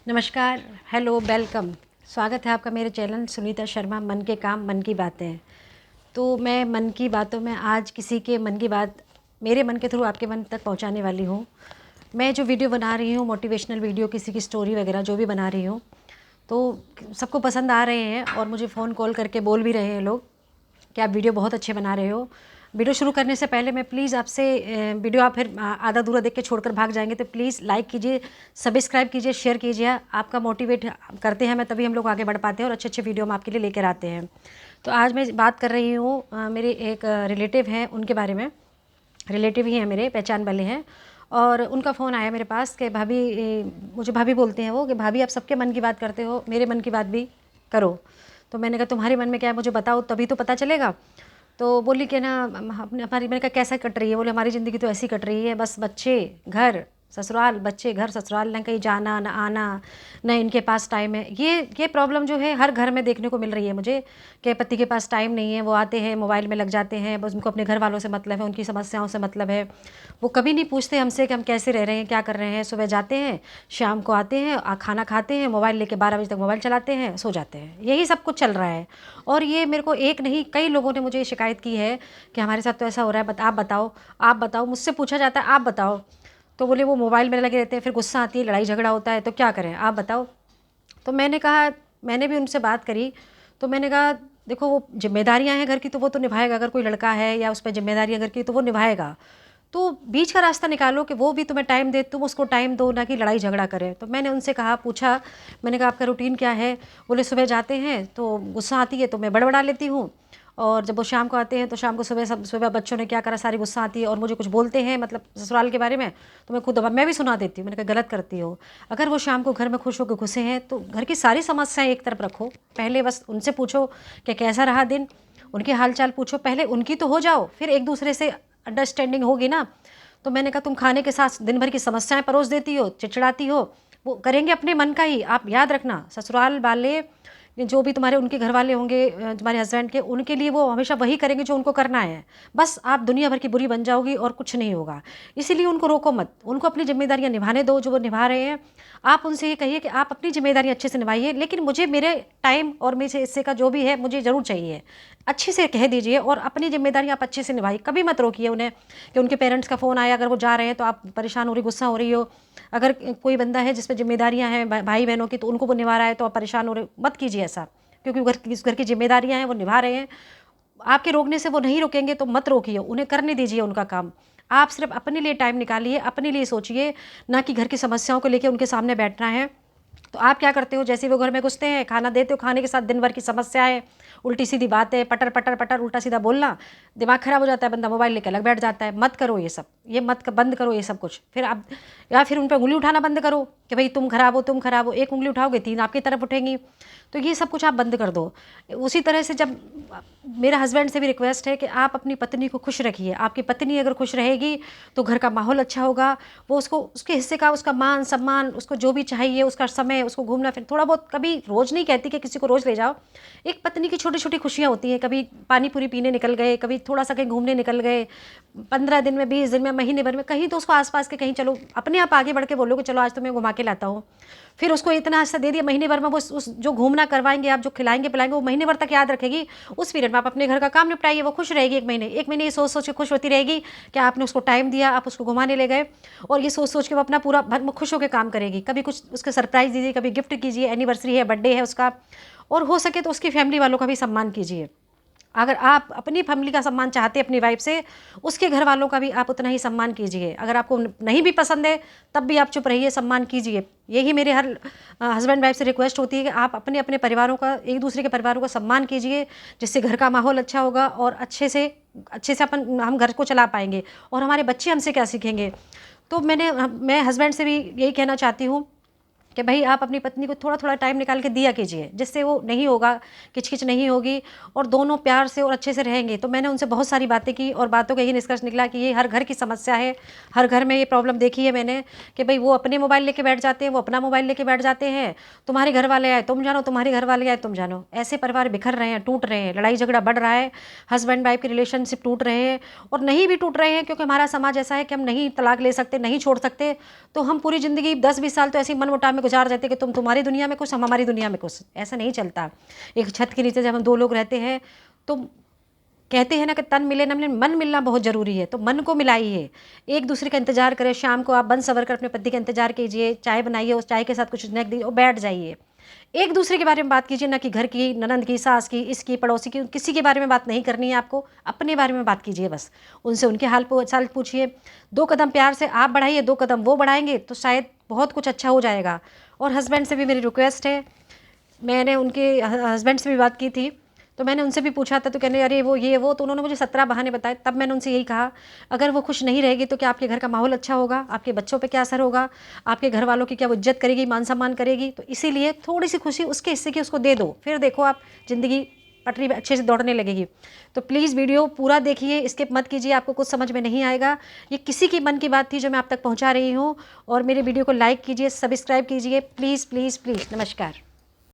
नमस्कार, hello, welcome. स्वागत है आपका मेरे चैनल सुनीता शर्मा मन के काम मन की बातें। तो मैं मन की बातों में आज किसी के मन की बात मेरे मन के थ्रू आपके मन तक पहुंचाने वाली हूं। मैं जो वीडियो बना रही हूं, मोटिवेशनल वीडियो, किसी की स्टोरी वगैरह जो भी बना रही हूं, तो सबको पसंद आ रहे हैं और मुझे फ़ोन कॉल करके बोल भी रहे हैं लोग कि आप वीडियो बहुत अच्छे बना रहे हो। वीडियो शुरू करने से पहले मैं प्लीज़ आपसे वीडियो आप फिर आधा अधूरा देख के छोड़कर भाग जाएंगे तो प्लीज़ लाइक कीजिए, सब्सक्राइब कीजिए, शेयर कीजिए। आपका मोटिवेट करते हैं मैं, तभी हम लोग आगे बढ़ पाते हैं और अच्छे अच्छे वीडियो हम आपके लिए लेकर आते हैं। तो आज मैं बात कर रही हूँ मेरे एक रिलेटिव हैं उनके बारे में। रिलेटिव ही हैं, मेरे पहचान वाले हैं। और उनका फ़ोन आया मेरे पास कि भाभी, मुझे भाभी बोलते हैं वो, कि भाभी आप सबके मन की बात करते हो, मेरे मन की बात भी करो। तो मैंने कहा तुम्हारे मन में क्या है मुझे बताओ, तभी तो पता चलेगा। तो बोली कि ना हमारी, मैंने कहा कैसा कट रही है? बोले हमारी ज़िंदगी तो ऐसी कट रही है, बस बच्चे घर ससुराल, बच्चे घर ससुराल, ना कहीं जाना ना आना, ना इनके पास टाइम है। ये प्रॉब्लम जो है हर घर में देखने को मिल रही है मुझे, कि पति के पास टाइम नहीं है, वो आते हैं मोबाइल में लग जाते हैं, बस उनको अपने घर वालों से मतलब है, उनकी समस्याओं से मतलब है। वो कभी नहीं पूछते हमसे कि हम कैसे रह रहे हैं, क्या कर रहे हैं। सुबह जाते हैं, शाम को आते हैं, खाना खाते हैं, मोबाइल लेके 12 बजे तक मोबाइल चलाते हैं, सो जाते हैं। यही सब कुछ चल रहा है। और ये मेरे को एक नहीं, कई लोगों ने मुझे शिकायत की है कि हमारे साथ तो ऐसा हो रहा है, आप बताओ, आप बताओ। मुझसे पूछा जाता है आप बताओ, तो बोले वो मोबाइल में लगे रहते हैं, फिर गुस्सा आती है, लड़ाई झगड़ा होता है, तो क्या करें आप बताओ। तो मैंने कहा, मैंने भी उनसे बात करी, तो मैंने कहा देखो वो जिम्मेदारियां हैं घर की तो वो तो निभाएगा, अगर कोई लड़का है या उस पर जिम्मेदारियां घर की तो वो निभाएगा। तो बीच का रास्ता निकालो कि वो भी तुम्हें टाइम दे, तुम उसको टाइम दो, ना कि लड़ाई झगड़ा करे। तो मैंने उनसे कहा, पूछा, मैंने कहा आपका रूटीन क्या है? बोले सुबह जाते हैं तो गुस्सा आती है तो मैं बड़बड़ा लेती हूँ, और जब वो शाम को आते हैं तो शाम को सुबह बच्चों ने क्या करा सारी गुस्सा आती है, और मुझे कुछ बोलते हैं मतलब ससुराल के बारे में, तो मैं खुद मैं भी सुना देती हूँ। मैंने कहा गलत करती हो। अगर वो शाम को घर में खुश होकर घुसे हैं तो घर की सारी समस्याएं एक तरफ रखो, पहले बस उनसे पूछो कि कैसा रहा दिन, उनके हाल चाल पूछो, पहले उनकी तो हो जाओ, फिर एक दूसरे से अंडरस्टैंडिंग होगी ना। तो मैंने कहा तुम खाने के साथ दिन भर की समस्याएं परोस देती हो, चिड़चिड़ाती हो। वो करेंगे अपने मन का ही, आप याद रखना। ससुराल वाले जो भी तुम्हारे उनके घर वाले होंगे, तुम्हारे हस्बैंड के, उनके लिए वो हमेशा वही करेंगे जो उनको करना है। बस आप दुनिया भर की बुरी बन जाओगी और कुछ नहीं होगा। इसीलिए उनको रोको मत, उनको अपनी जिम्मेदारियां निभाने दो जो वो निभा रहे हैं। आप उनसे ये कहिए कि आप अपनी जिम्मेदारियां अच्छे से निभाइए, लेकिन मुझे मेरे टाइम और मेरे हिस्से का जो भी है मुझे ज़रूर चाहिए। अच्छे से कह दीजिए और अपनी जिम्मेदारियां आप अच्छे से निभाइए। कभी मत रोकिए उन्हें कि उनके पेरेंट्स का फ़ोन आया, अगर वो जा रहे हैं तो आप परेशान हो रही, गुस्सा हो रही हो। अगर कोई बंदा है जिस पे जिम्मेदारियां हैं भाई बहनों की, तो उनको वो निभा रहा है तो आप परेशान हो रहे, मत कीजिए ऐसा। क्योंकि घर की जिम्मेदारियां हैं, वो निभा रहे हैं। आपके रोकने से वो नहीं रुकेंगे तो मत रोकिए, उन्हें करने दीजिए उनका काम। आप सिर्फ अपने लिए टाइम निकालिए, अपने लिए सोचिए, ना कि घर की समस्याओं को लेकर उनके सामने बैठना है। तो आप क्या करते हो, जैसे वो घर में घुसते हैं, खाना देते हो, खाने के साथ दिन भर की समस्याएं, उल्टी सीधी बातें, पटर पटर पटर उल्टा सीधा बोलना, दिमाग खराब हो जाता है, बंदा मोबाइल लेकर अलग बैठ जाता है। मत करो ये सब, ये मत बंद करो ये सब कुछ। फिर आप, या फिर उन पर उंगली उठाना बंद करो कि भाई तुम खराब हो, तुम खराब हो। एक उंगली उठाओगे 3 आपकी तरफ उठेंगी। तो ये सब कुछ आप बंद कर दो। उसी तरह से जब मेरा हस्बैंड से भी रिक्वेस्ट है कि आप अपनी पत्नी को खुश रखिए। आपकी पत्नी अगर खुश रहेगी तो घर का माहौल अच्छा होगा। वो उसको उसके हिस्से का, उसका मान सम्मान, उसको जो भी चाहिए, उसका समय, उसको घूमना फिर थोड़ा बहुत, कभी रोज़ नहीं कहती कि किसी को रोज़ ले जाओ। एक पत्नी की छोटी छोटी खुशियाँ होती हैं, कभी पानी पूरी पीने निकल गए, कभी थोड़ा सा कहीं घूमने निकल गए, 15 दिन में, 20 दिन में, महीने भर में कहीं, तो उसको आसपास के कहीं चलो, अपने आप आगे बढ़ के बोलो कि चलो आज तो मैं घुमा के लाता हूँ। फिर उसको इतना हिस्सा दे दिया, महीने भर में वो उस जो घूमना करवाएंगे आप, जो खिलाएंगे पिलाएंगे, वो महीने भर तक याद रखेगी। उस पीरियड में आप अपने घर का काम निपटाइए, वो खुश रहेगी। 1 महीने ये सोच सोच के खुश होती रहेगी कि आपने उसको टाइम दिया, आप उसको घुमाने ले गए। और ये सोच सोच के वो अपना पूरा भर खुश होकर काम करेगी। कभी कुछ उसके सरप्राइज़ दीजिए, कभी गिफ्ट कीजिए, एनिवर्सरी है, बर्थडे है उसका, और हो सके तो उसकी फैमिली वालों का भी सम्मान कीजिए। अगर आप अपनी फैमिली का सम्मान चाहते हैं अपनी वाइफ से, उसके घर वालों का भी आप उतना ही सम्मान कीजिए। अगर आपको नहीं भी पसंद है तब भी आप चुप रहिए, सम्मान कीजिए। यही मेरे हर हस्बैंड वाइफ से रिक्वेस्ट होती है कि आप अपने अपने परिवारों का, एक दूसरे के परिवारों का सम्मान कीजिए, जिससे घर का माहौल अच्छा होगा और अच्छे से हम घर को चला पाएंगे। और हमारे बच्चे हमसे क्या सीखेंगे। तो मैं हस्बैंड से भी यही कहना चाहती हूँ कि भाई आप अपनी पत्नी को थोड़ा थोड़ा टाइम निकाल के दिया कीजिए, जिससे वो नहीं होगा, किचकिच नहीं होगी, और दोनों प्यार से और अच्छे से रहेंगे। तो मैंने उनसे बहुत सारी बातें की और बातों का यही निष्कर्ष निकला कि ये हर घर की समस्या है। हर घर में ये प्रॉब्लम देखी है मैंने कि भाई वो अपने मोबाइल लेके बैठ जाते हैं, वो अपना मोबाइल लेके बैठ जाते हैं। तुम्हारे घर वाले आए तुम जानो, तुम्हारे घर वाले आए तुम जानो। ऐसे परिवार बिखर रहे हैं, टूट रहे हैं, लड़ाई झगड़ा बढ़ रहा है, हस्बैंड वाइफ के रिलेशनशिप टूट रहे हैं। और नहीं भी टूट रहे हैं क्योंकि हमारा समाज ऐसा है कि हम नहीं तलाक ले सकते, नहीं छोड़ सकते। तो हम पूरी ज़िंदगी 10-20 साल तो ऐसे ही मनमुटाव में में गुजार जाते कि तुम तुम्हारी दुनिया में खुश, हम हमारी दुनिया में खुश। ऐसा नहीं चलता। एक छत के नीचे जब हम 2 लोग रहते हैं तो कहते हैं ना कि तन मिले न मिले, मन मिलना बहुत ज़रूरी है। तो मन को मिलाइए, एक दूसरे का इंतज़ार करें। शाम को आप बन सवर कर अपने पति का इंतज़ार कीजिए, चाय बनाइए, उस चाय के साथ कुछ स्नैक दीजिए और बैठ जाइए। एक दूसरे के बारे में बात कीजिए, ना कि घर की, ननंद की, सास की, इसकी, पड़ोसी की, किसी के बारे में बात नहीं करनी है आपको। अपने बारे में बात कीजिए बस। उनसे उनके हाल पूछिए। 2 कदम प्यार से आप बढ़ाइए, 2 कदम वो बढ़ाएंगे तो शायद बहुत कुछ अच्छा हो जाएगा। और हस्बैंड से भी मेरी रिक्वेस्ट है, मैंने उनके हस्बैंड से भी बात की थी, तो मैंने उनसे भी पूछा था, तो कहने अरे वो ये वो, तो उन्होंने मुझे 17 बहाने बताए। तब मैंने उनसे यही कहा, अगर वो खुश नहीं रहेगी तो क्या आपके घर का माहौल अच्छा होगा? आपके बच्चों पे क्या असर होगा? आपके घर वालों की क्या वो इज्जत करेगी, मान सम्मान करेगी? तो इसीलिए थोड़ी सी खुशी उसके हिस्से की उसको दे दो, फिर देखो आप ज़िंदगी पटरी पे अच्छे से दौड़ने लगेगी। तो प्लीज़ वीडियो पूरा देखिए, स्किप मत कीजिए, आपको कुछ समझ में नहीं आएगा। ये किसी की मन की बात थी जो मैं आप तक पहुँचा रही हूँ। और मेरे वीडियो को लाइक कीजिए, सब्सक्राइब कीजिए, प्लीज़ प्लीज़ प्लीज़। नमस्कार।